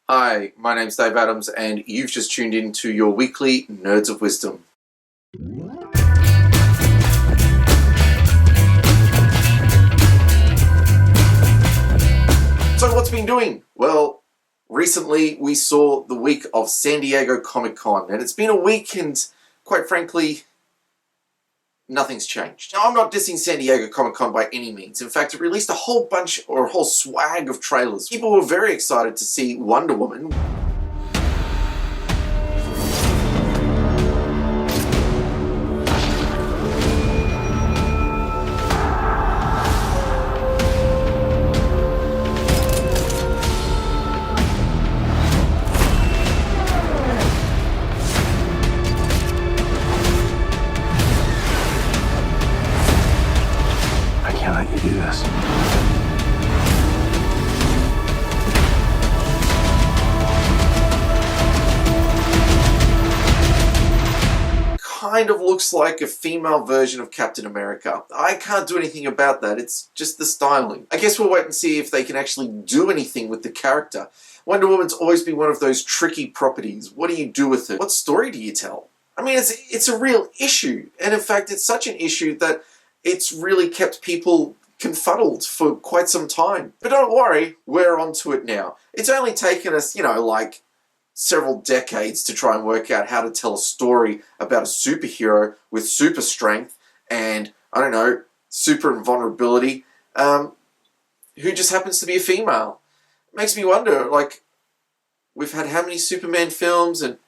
Hi, my name's Dave Adams, and you've just tuned in to your weekly Nerds of Wisdom. So what's been doing? Well, recently we saw the week of San Diego Comic-Con, and it's been a week and, quite frankly, nothing's changed. Now, I'm not dissing San Diego Comic-Con by any means. In fact, it released a whole swag of trailers. People were very excited to see Wonder Woman. I can't let you do this. Kind of looks like a female version of Captain America. I can't do anything about that, it's just the styling. I guess we'll wait and see if they can actually do anything with the character. Wonder Woman's always been one of those tricky properties. What do you do with it? What story do you tell? I mean, it's a real issue, and in fact it's such an issue that it's really kept people confuddled for quite some time. But don't worry, we're onto it now. It's only taken us, like several decades to try and work out how to tell a story about a superhero with super strength and, super invulnerability, who just happens to be a female. It makes me wonder, we've had how many Superman films and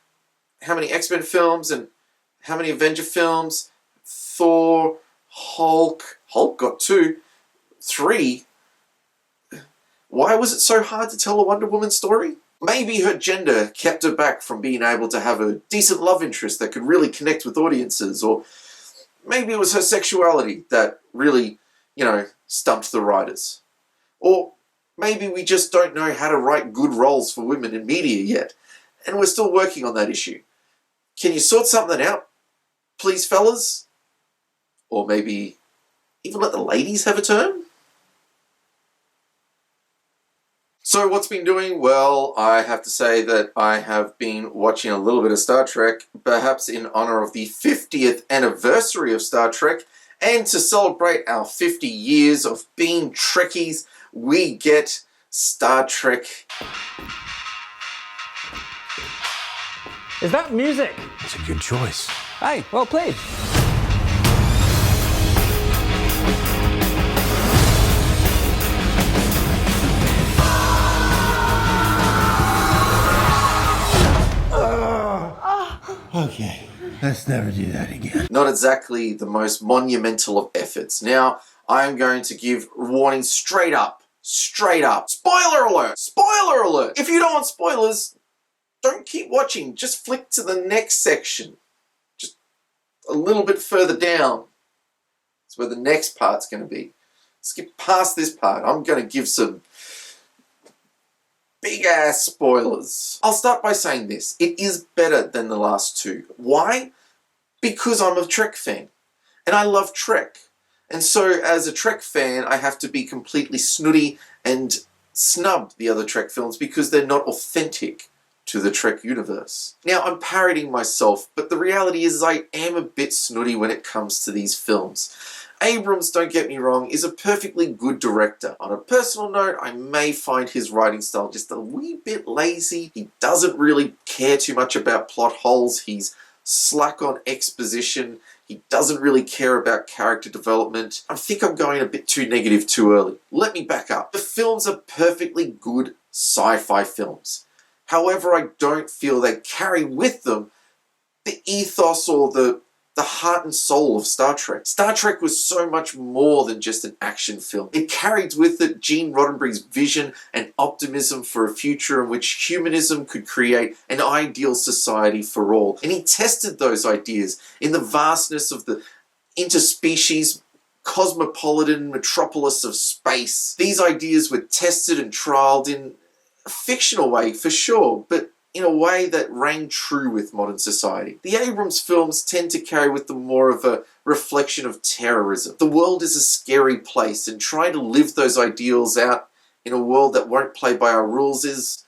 how many X-Men films and how many Avenger films, Thor, Hulk got 2, 3. Why was it so hard to tell a Wonder Woman story? Maybe her gender kept her back from being able to have a decent love interest that could really connect with audiences, or maybe it was her sexuality that really, stumped the writers. Or maybe we just don't know how to write good roles for women in media yet, and we're still working on that issue. Can you sort something out, please, fellas? Or maybe even let the ladies have a turn? So what's been doing? Well, I have to say that I have been watching a little bit of Star Trek, perhaps in honor of the 50th anniversary of Star Trek, and to celebrate our 50 years of being Trekkies, we get Star Trek. Is that music? It's a good choice. Hey, well played. Okay, let's never do that again. Not exactly the most monumental of efforts. Now, I'm going to give warning straight up. Spoiler alert! Spoiler alert! If you don't want spoilers, don't keep watching. Just flick to the next section. Just a little bit further down. That's where the next part's going to be. Skip past this part. I'm going to give some big-ass spoilers. I'll start by saying this. It is better than the last two. Why? Because I'm a Trek fan. And I love Trek. And so, as a Trek fan, I have to be completely snooty and snub the other Trek films because they're not authentic to the Trek universe. Now, I'm parodying myself, but the reality is I am a bit snooty when it comes to these films. Abrams, don't get me wrong, is a perfectly good director. On a personal note, I may find his writing style just a wee bit lazy. He doesn't really care too much about plot holes. He's slack on exposition. He doesn't really care about character development. I think I'm going a bit too negative too early. Let me back up. The films are perfectly good sci-fi films. However, I don't feel they carry with them the ethos or the heart and soul of Star Trek. Star Trek was so much more than just an action film. It carried with it Gene Roddenberry's vision and optimism for a future in which humanism could create an ideal society for all. And he tested those ideas in the vastness of the interspecies cosmopolitan metropolis of space. These ideas were tested and trialed in a fictional way, for sure, but in a way that rang true with modern society. The Abrams films tend to carry with them more of a reflection of terrorism. The world is a scary place, and trying to live those ideals out in a world that won't play by our rules is,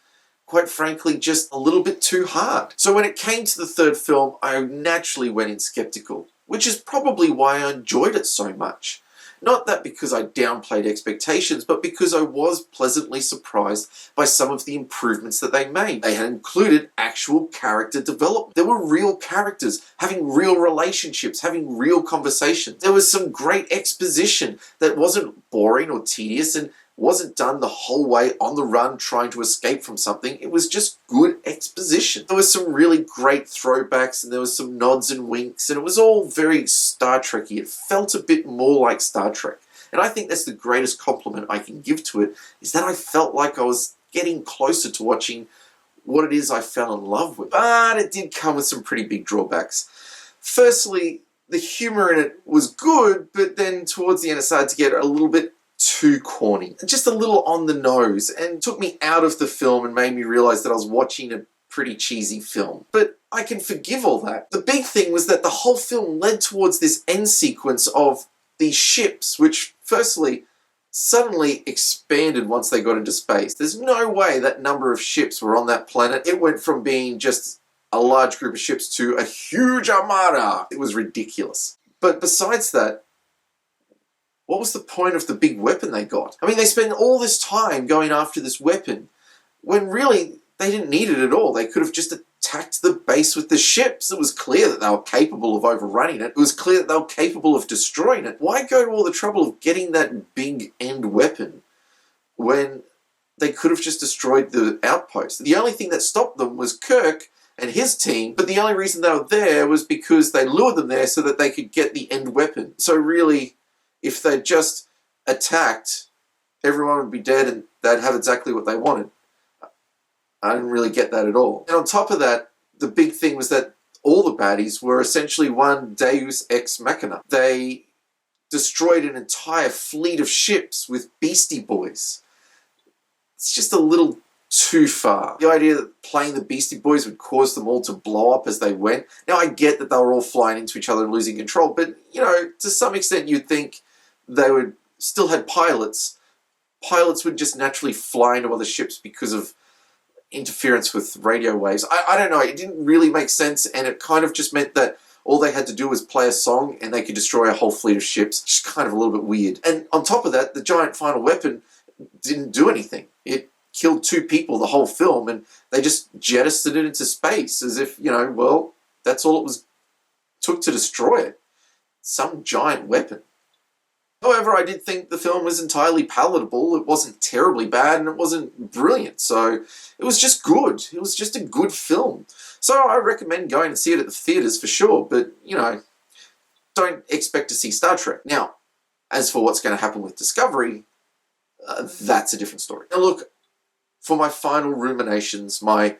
quite frankly, just a little bit too hard. So when it came to the third film, I naturally went in skeptical, which is probably why I enjoyed it so much. Not that because I downplayed expectations, but because I was pleasantly surprised by some of the improvements that they made. They had included actual character development. There were real characters having real relationships, having real conversations. There was some great exposition that wasn't boring or tedious and wasn't done the whole way on the run trying to escape from something. It was just good exposition. There was some really great throwbacks and there was some nods and winks and it was all very Star Trek-y. It felt a bit more like Star Trek. And I think that's the greatest compliment I can give to it, is that I felt like I was getting closer to watching what it is I fell in love with. But it did come with some pretty big drawbacks. Firstly, the humor in it was good, but then towards the end it started to get a little bit too corny, just a little on the nose, and took me out of the film and made me realize that I was watching a pretty cheesy film. But I can forgive all that. The big thing was that the whole film led towards this end sequence of these ships, which firstly suddenly expanded once they got into space. There's no way that number of ships were on that planet. It went from being just a large group of ships to a huge armada. It was ridiculous. But besides that, what was the point of the big weapon they got? I mean, they spent all this time going after this weapon when really they didn't need it at all. They could have just attacked the base with the ships. It was clear that they were capable of overrunning it. It was clear that they were capable of destroying it. Why go to all the trouble of getting that big end weapon when they could have just destroyed the outpost? The only thing that stopped them was Kirk and his team, but the only reason they were there was because they lured them there so that they could get the end weapon. So really, if they'd just attacked, everyone would be dead and they'd have exactly what they wanted. I didn't really get that at all. And on top of that, the big thing was that all the baddies were essentially one deus ex machina. They destroyed an entire fleet of ships with Beastie Boys. It's just a little too far. The idea that playing the Beastie Boys would cause them all to blow up as they went. Now, I get that they were all flying into each other and losing control, but, you know, to some extent you'd think they would still had pilots. Pilots would just naturally fly into other ships because of interference with radio waves. I don't know, it didn't really make sense, and it kind of just meant that all they had to do was play a song and they could destroy a whole fleet of ships. Just kind of a little bit weird. And on top of that, the giant final weapon didn't do anything. It killed 2 people the whole film, and they just jettisoned it into space as if, you know, well, that's all it took to destroy it. Some giant weapon. However, I did think the film was entirely palatable. It wasn't terribly bad and it wasn't brilliant. So it was just good. It was just a good film. So I recommend going and see it at the theatres for sure. But, you know, don't expect to see Star Trek. Now, as for what's going to happen with Discovery, that's a different story. Now look, for my final ruminations, my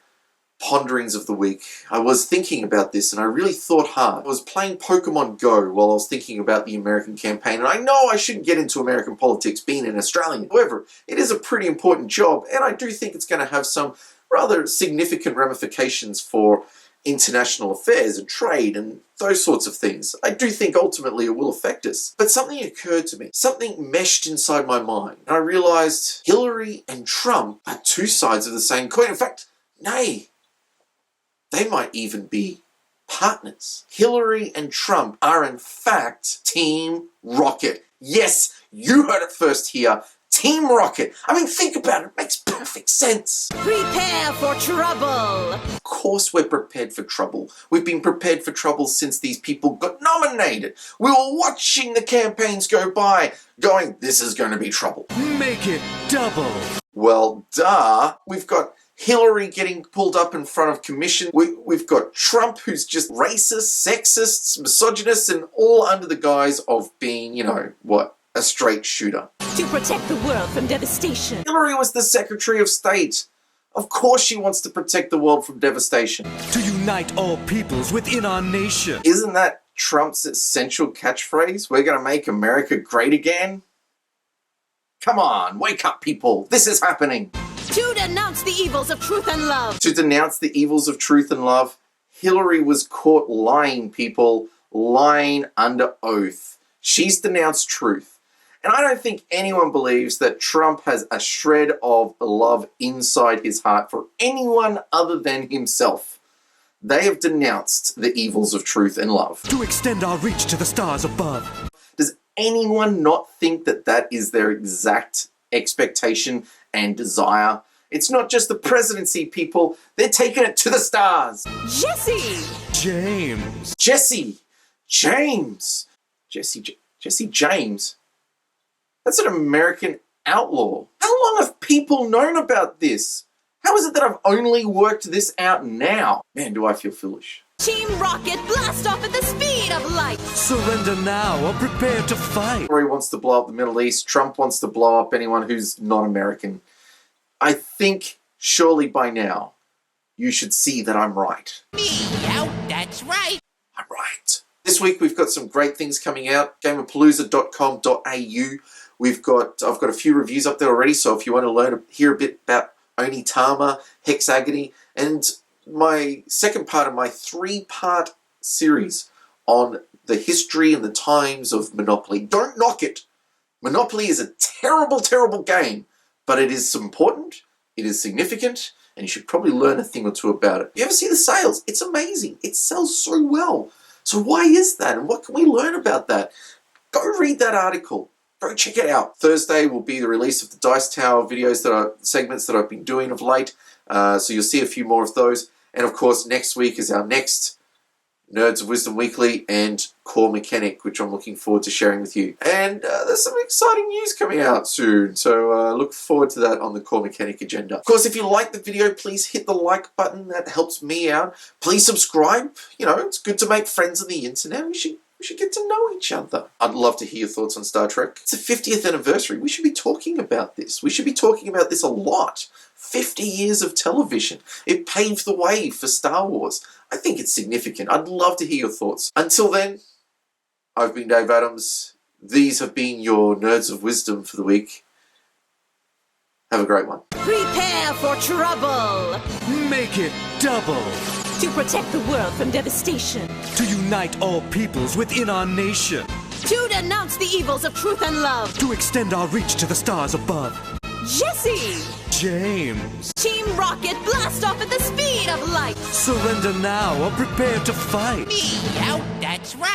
ponderings of the week, I was thinking about this and I really thought hard. I was playing Pokemon Go while I was thinking about the American campaign, and I know I shouldn't get into American politics being an Australian. However, it is a pretty important job, and I do think it's going to have some rather significant ramifications for international affairs and trade and those sorts of things. I do think ultimately it will affect us. But something occurred to me. Something meshed inside my mind. And I realized Hillary and Trump are 2 sides of the same coin. In fact, nay, they might even be partners. Hillary and Trump are in fact Team Rocket. Yes, you heard it first here. Team Rocket. I mean, think about it. It makes perfect sense. Prepare for trouble. Of course we're prepared for trouble. We've been prepared for trouble since these people got nominated. We were watching the campaigns go by, going, this is going to be trouble. Make it double. Well, duh. We've got Hillary getting pulled up in front of commission. We've got Trump, who's just racist, sexist, misogynist, and all under the guise of being, you know, what? A straight shooter. To protect the world from devastation. Hillary was the Secretary of State. Of course she wants to protect the world from devastation. To unite all peoples within our nation. Isn't that Trump's essential catchphrase? We're gonna make America great again? Come on, wake up, people. This is happening. To denounce the evils of truth and love. To denounce the evils of truth and love, Hillary was caught lying, people. Lying under oath. She's denounced truth. And I don't think anyone believes that Trump has a shred of love inside his heart for anyone other than himself. They have denounced the evils of truth and love. To extend our reach to the stars above. Does anyone not think that that is their exact expectation and desire? It's not just the presidency, people. They're taking it to the stars. Jesse! James. Jesse James. Jesse James. That's an American outlaw. How long have people known about this? How is it that I've only worked this out now? Man, do I feel foolish. Team Rocket, blast off at the speed of light! Surrender now or prepare to fight. Rory wants to blow up the Middle East. Trump wants to blow up anyone who's not American. I think surely by now you should see that I'm right. Meow, that's right. I'm right. This week we've got some great things coming out. Gamerpalooza.com.au. I've got a few reviews up there already, so if you want to hear a bit about Onitama, Hexagony, and my second part of my 3-part series on the history and the times of Monopoly. Don't knock it. Monopoly is a terrible, terrible game, but it is important, it is significant, and you should probably learn a thing or two about it. You ever see the sales? It's amazing. It sells so well. So why is that? And what can we learn about that? Go read that article. Go check it out. Thursday will be the release of the Dice Tower segments that I've been doing of late. So you'll see a few more of those. And of course, next week is our next Nerds of Wisdom Weekly and Core Mechanic, which I'm looking forward to sharing with you. And there's some exciting news coming out soon, so look forward to that on the Core Mechanic agenda. Of course, if you like the video, please hit the like button. That helps me out. Please subscribe. You know, it's good to make friends on the internet. We should get to know each other. I'd love to hear your thoughts on Star Trek. It's the 50th anniversary. We should be talking about this. We should be talking about this a lot. 50 years of television. It paved the way for Star Wars. I think it's significant. I'd love to hear your thoughts. Until then, I've been Dave Adams. These have been your Nerds of Wisdom for the week. Have a great one. Prepare for trouble! Make it double. To protect the world from devastation. To unite all peoples within our nation. To denounce the evils of truth and love. To extend our reach to the stars above. Jesse! James. Team Rocket, blast off at the speed of light! Surrender now or prepare to fight. Meow, that's right.